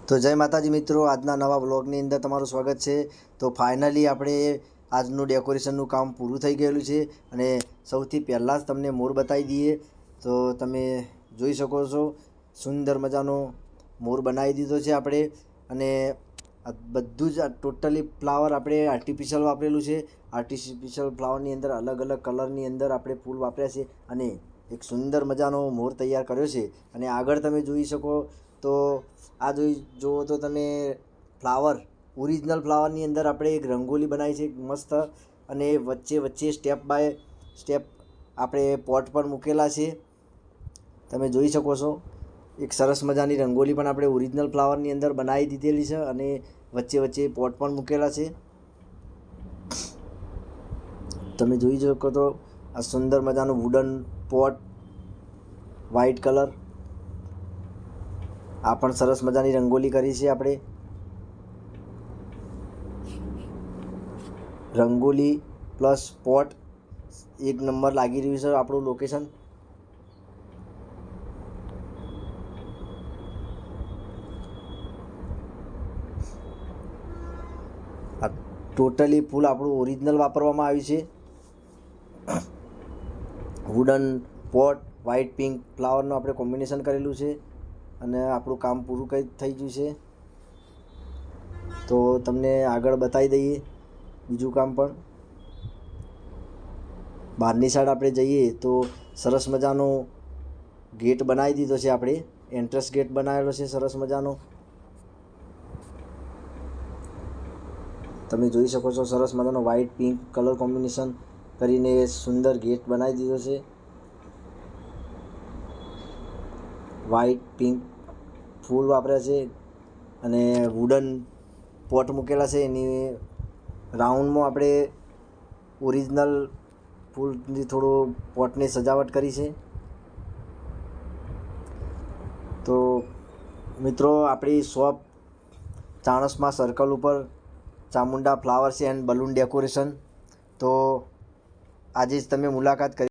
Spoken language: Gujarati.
તો જય માતાજી મિત્રો, આજના નવા વ્લોગની અંદર તમારું સ્વાગત છે। તો ફાઇનલી આપણે આજનું ડેકોરેશનનું કામ પૂરું થઈ ગયેલું છે અને સૌથી પહેલાં જ તમને મોર બતાવી દઈએ। તો તમે જોઈ શકો છો સુંદર મજાનો મોર બનાવી દીધો છે આપણે। અને આ બધું જ ટોટલી ફ્લાવર આપણે આર્ટિફિશિયલ વાપરેલું છે। આર્ટિફિશિયલ ફ્લાવરની અંદર અલગ અલગ કલરની અંદર આપણે ફૂલ વાપર્યા છે અને એક સુંદર મજાનો મોર તૈયાર કર્યો છે। અને આગળ તમે જોઈ શકો તો આ જુઓ તો તમે ફ્લાવર ઓરિજિનલ ફ્લાવરની અંદર આપણે એક રંગોલી બનાવી છે મસ્ત। અને વચ્ચે વચ્ચે સ્ટેપ બાય સ્ટેપ આપણે પોટ પર મૂકેલા છે, તમે જોઈ શકો છો। એક સરસ મજાની રંગોલી પણ આપણે ઓરિજિનલ ફ્લાવરની અંદર બનાવી દીધેલી છે અને વચ્ચે વચ્ચે પોટ પણ મૂકેલા છે, તમે જોઈ શકો તો આ સુંદર મજાનું વુડન પોટ વ્હાઇટ કલર। આ પણ સરસ મજાની રંગોલી કરી છે આપણે। રંગોલી પ્લસ પોટ એક નંબર લાગી રહ્યું છે આપણું લોકેશન। આ ટોટલી ફૂલ આપણું ઓરિજિનલ વાપરવામાં આવ્યું છે। વુડન પોટ વ્હાઇટ પિંક ફ્લાવરનું આપણે કોમ્બિનેશન કરેલું છે અને આપણું કામ પૂરું થઈ ગયું છે। તો તમને આગળ બતાવી દઈએ બીજું કામ પણ। બહારની સાઈડ આપણે જઈએ તો સરસ મજાનો ગેટ બનાવી દીધો છે આપણે, એન્ટ્રન્સ ગેટ બનાવેલો છે સરસ મજાનો, તમે જોઈ શકો છો। સરસ મજાનો વ્હાઇટ પિંક કલર કોમ્બિનેશન કરીને સુંદર ગેટ બનાવી દીધો છે। વ્હાઇટ પિંક ફૂલ વાપર્યા છે અને વુડન પોટ મૂકેલા છે, એની રાઉન્ડમાં આપણે ઓરિજિનલ ફૂલથી થોડું પોટની સજાવટ કરી છે। તો મિત્રો આપણી શોપ ચાણસ્મા સર્કલ ઉપર Chamunda flowers and balloon decoration, તો આજે જ તમે મુલાકાત કરી।